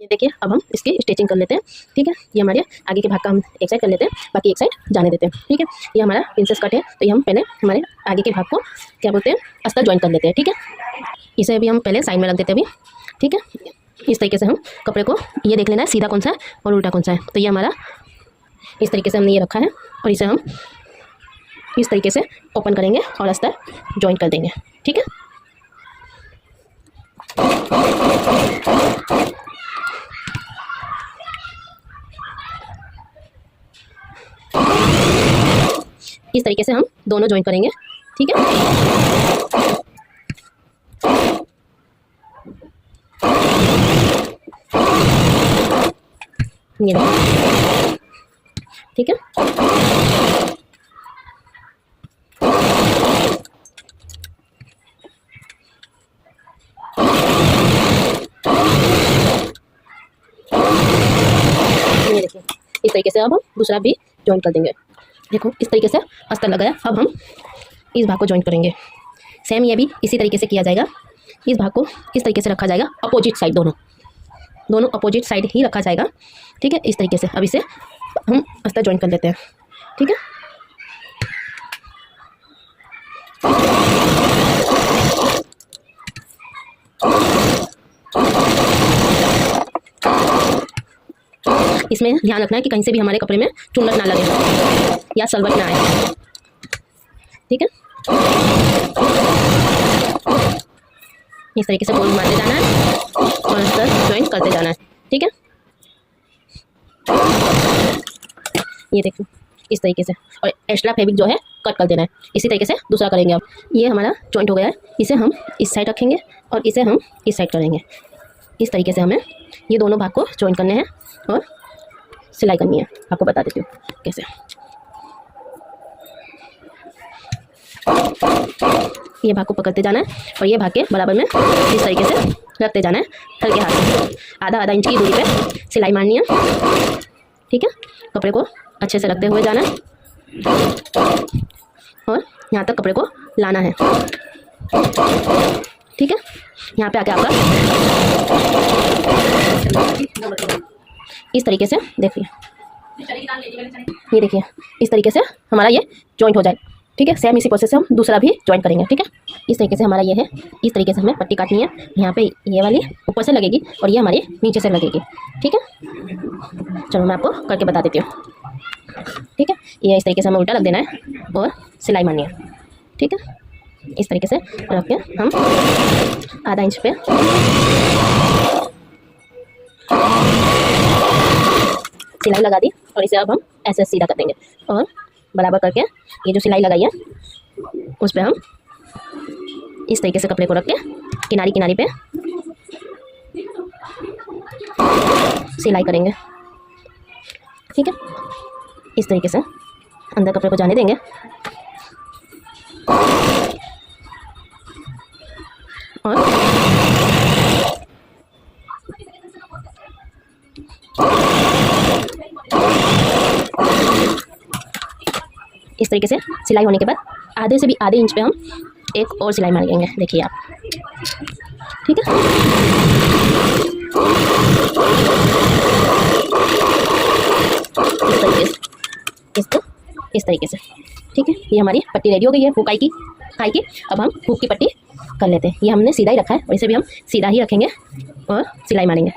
ये देखिए, अब हम इसकी स्टिचिंग कर लेते हैं। ठीक है, ये हमारे आगे के भाग का हम एक साइड कर लेते हैं, बाकी एक साइड जाने देते हैं। ठीक है, ये हमारा प्रिंसेस कट है, तो ये हम पहले हमारे आगे के भाग को क्या बोलते हैं, अस्तर ज्वाइन कर लेते हैं। ठीक है, इसे अभी हम पहले साइड में रख देते हैं अभी। ठीक है, इस तरीके से हम कपड़े को ये देख लेना है सीधा कौन सा है और उल्टा कौन सा है। तो ये हमारा इस तरीके से हमने ये रखा है और इसे हम इस तरीके से ओपन करेंगे और अस्तर ज्वाइन कर देंगे। ठीक है, इस तरीके से हम दोनों ज्वाइन करेंगे। ठीक है, ये देखिए। ठीक है, ये देखिए, इस तरीके से अब हम दूसरा भी ज्वाइन कर देंगे। देखो, इस तरीके से अस्तर लगाया। अब हम इस भाग को ज्वाइन करेंगे। सेम ये भी इसी तरीके से किया जाएगा। इस भाग को इस तरीके से रखा जाएगा, अपोजिट साइड दोनों अपोजिट साइड ही रखा जाएगा। ठीक है, इस तरीके से अब इसे हम अस्तर ज्वाइन कर लेते हैं। ठीक है, इसमें ध्यान रखना है कि कहीं से भी हमारे कपड़े में चुन्नट ना लगे या सलवट ना आए। ठीक है, इस तरीके से गोल मारते जाना है और अस्तर ज्वाइन करते जाना है। ठीक है, ये देखो, इस तरीके से, और एक्स्ट्रा फैब्रिक जो है कट कर देना है। इसी तरीके से दूसरा करेंगे। अब ये हमारा जॉइंट हो गया है, इसे हम इस साइड रखेंगे और इसे हम इस साइड करेंगे। इस तरीके से हमें ये दोनों भाग को जॉइन करने हैं और सिलाई करनी है। आपको बता देती हूँ कैसे। ये भाग को पकड़ते जाना है और ये भाग के बराबर में इस तरीके से रखते जाना है। हल्के हाथ से आधा इंच की दूरी पे सिलाई मारनी है। ठीक है, कपड़े को अच्छे से रखते हुए जाना है और यहाँ तक कपड़े को लाना है। ठीक है, यहाँ पे आके आपका इस तरीके से देखिए, ये देखिए, इस तरीके से हमारा ये जॉइंट हो जाए। ठीक है, सेम इसी प्रोसेस से हम दूसरा भी ज्वाइन करेंगे। ठीक है, इस तरीके से हमारा ये है, इस तरीके से हमें पट्टी काटनी है। यहाँ पे ये वाली ऊपर से लगेगी और ये हमारी नीचे से लगेगी। ठीक है, चलो मैं आपको करके बता देती हूँ। ठीक है, ये इस तरीके से हमें उल्टा रख देना है और सिलाई मारनी है। ठीक है, इस तरीके से रख के हम आधा इंच पे सिलाई लगा दी और इसे अब हम ऐसे सीधा कर देंगे और बराबर करके ये जो सिलाई लगाई है उस पर हम इस तरीके से कपड़े को रख के किनारी किनारी पे सिलाई करेंगे। ठीक है, इस तरीके से अंदर कपड़े को जाने देंगे और इस तरीके से सिलाई होने के बाद आधे से भी आधे इंच पे हम एक और सिलाई मारेंगे। देखिए आप। ठीक है, इस तरीके से, इसको इस तरीके से। ठीक है, ये हमारी पट्टी रेडी हो गई है हुकाई की। अब हम हुक की पट्टी कर लेते हैं। ये हमने सीधा ही रखा है और इसे भी हम सीधा ही रखेंगे और सिलाई मारेंगे।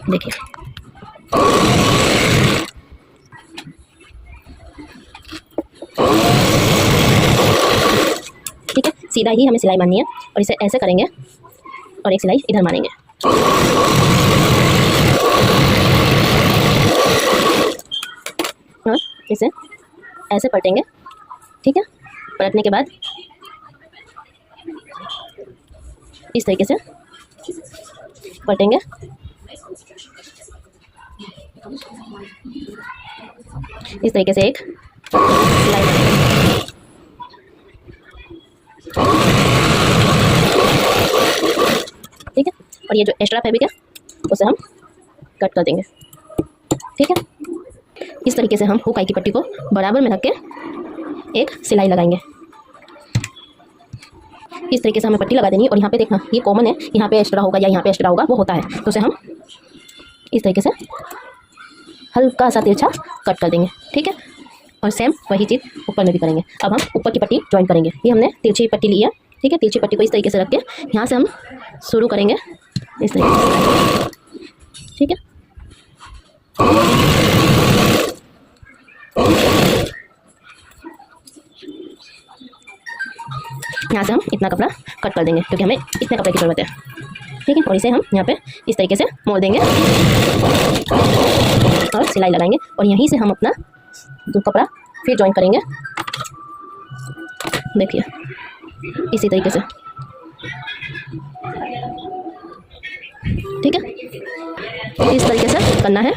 देखिए, ठीक है, सीधा ही हमें सिलाई मारनी है और इसे ऐसे करेंगे और एक सिलाई इधर मारेंगे। और इसे ऐसे पलटेंगे। ठीक है, पलटने के बाद इस तरीके से पलटेंगे। इस तरीके से एक सिलाई मारेंगे। ठीक है, और ये जो एक्स्ट्रा फैब्रिक है उसे हम कट कर देंगे। ठीक है, इस तरीके से हम हुकाई की पट्टी को बराबर में रख के एक सिलाई लगाएंगे। इस तरीके से हमें पट्टी लगा देनी है और यहाँ पे देखना ये कॉमन है, यहाँ पे एक्स्ट्रा होगा या यहाँ पे एक्स्ट्रा होगा वो होता है, तो उसे हम इस तरीके से हल्का सा तिरछा कट कर देंगे, ठीक है। और सेम वही चीज़ ऊपर में भी करेंगे। अब हम ऊपर की पट्टी ज्वाइन करेंगे। ये हमने तिरछी पट्टी ली है, ठीक है। तिरछी पट्टी को इस तरीके से रख के यहाँ से हम शुरू करेंगे इस तरीके से, ठीक है। यहाँ से हम इतना कपड़ा कट कर देंगे क्योंकि हमें इतने कपड़े की ज़रूरत है, ठीक है। और इसे हम यहाँ पे इस तरीके से मोड़ देंगे और सिलाई लगाएंगे और यहीं से हम अपना जो कपड़ा फिर ज्वाइन करेंगे। देखिए इसी तरीके से, ठीक है। इस तरीके से करना है।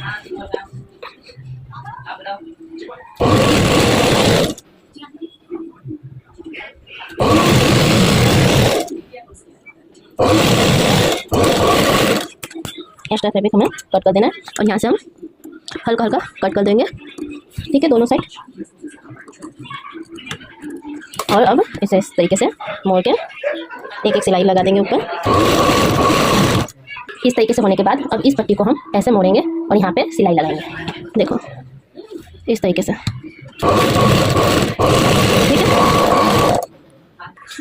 एक्स्ट्रा फैब्रिक हमें कट कर देना है और यहाँ से हम हल्का हल्का कट कर देंगे, ठीक है, दोनों साइड। और अब इसे इस तरीके से मोड़ के एक एक सिलाई लगा देंगे ऊपर। इस तरीके से होने के बाद अब इस पट्टी को हम ऐसे मोड़ेंगे और यहाँ पे सिलाई लगाएंगे। देखो इस तरीके से, ठीक है।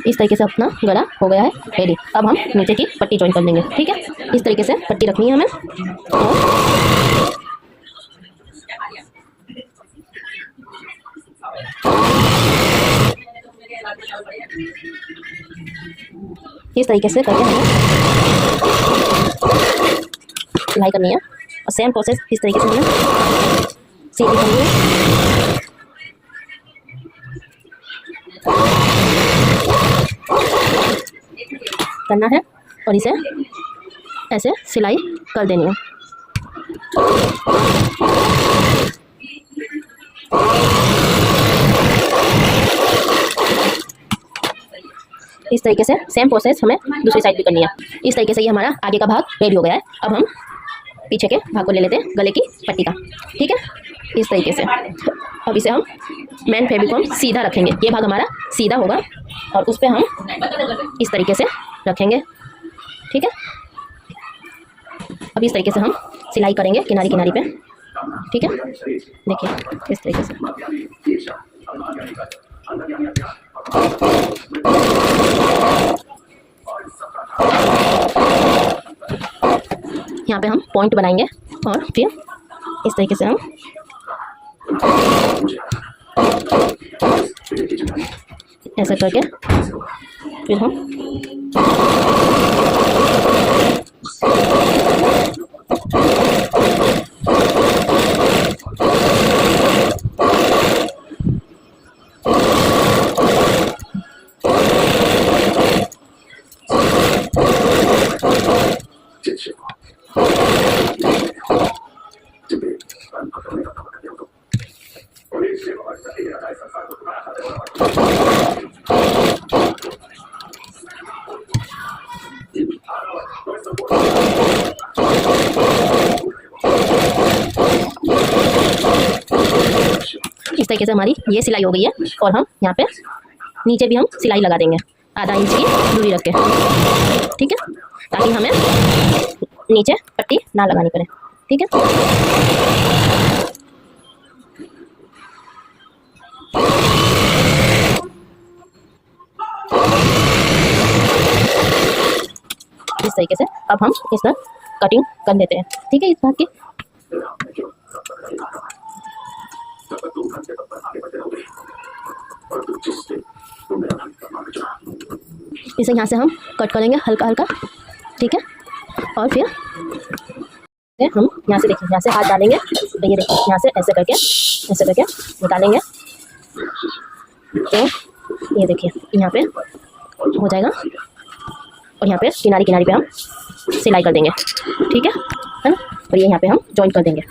इस तरीके से अपना गला हो गया है रेडी। अब हम नीचे की पट्टी ज्वाइन कर देंगे, ठीक है। इस तरीके से पट्टी रखनी है हमें और इस तरीके से करके हमें सिलाई करनी है और सेम प्रोसेस इस तरीके से हमें सीधी करनी है। करना है और इसे ऐसे सिलाई कर देनी है। इस तरीके से सेम प्रोसेस हमें दूसरी साइड भी करनी है। इस तरीके से ये हमारा आगे का भाग रेडी हो गया है। अब हम पीछे के भाग को ले लेते हैं गले की पट्टी का, ठीक है। इस तरीके से अब इसे हम मेन फैब्रिक को हम सीधा रखेंगे। ये भाग हमारा सीधा होगा और उस पर हम इस तरीके से रखेंगे, ठीक है। अब इस तरीके से हम सिलाई करेंगे किनारी किनारी पे, ठीक है। देखिए इस तरीके से यहाँ पे हम पॉइंट बनाएंगे और फिर इस तरीके से हम ऐसा करके फिर हम इस तरीके से हमारी ये सिलाई हो गई है और हम यहाँ पे नीचे भी हम सिलाई लगा देंगे आधा इंच की दूरी रख के, ठीक है, ताकि हमें नीचे पट्टी ना लगानी पड़े, ठीक है। इस तरीके से अब हम इस तरह कटिंग कर देते हैं, ठीक है, इस भाग की। इसे यहाँ से हम कट करेंगे हल्का हल्का, ठीक है। और फिर हम यहाँ से देखिए, यहाँ से हाथ डालेंगे तो ये देखिए यहाँ से ऐसे करके निकालेंगे तो ये देखिए यहाँ पे हो जाएगा और यहाँ पे किनारी किनारी पे हम सिलाई कर देंगे, ठीक है ना। और ये यहाँ पे हम जॉइन कर देंगे।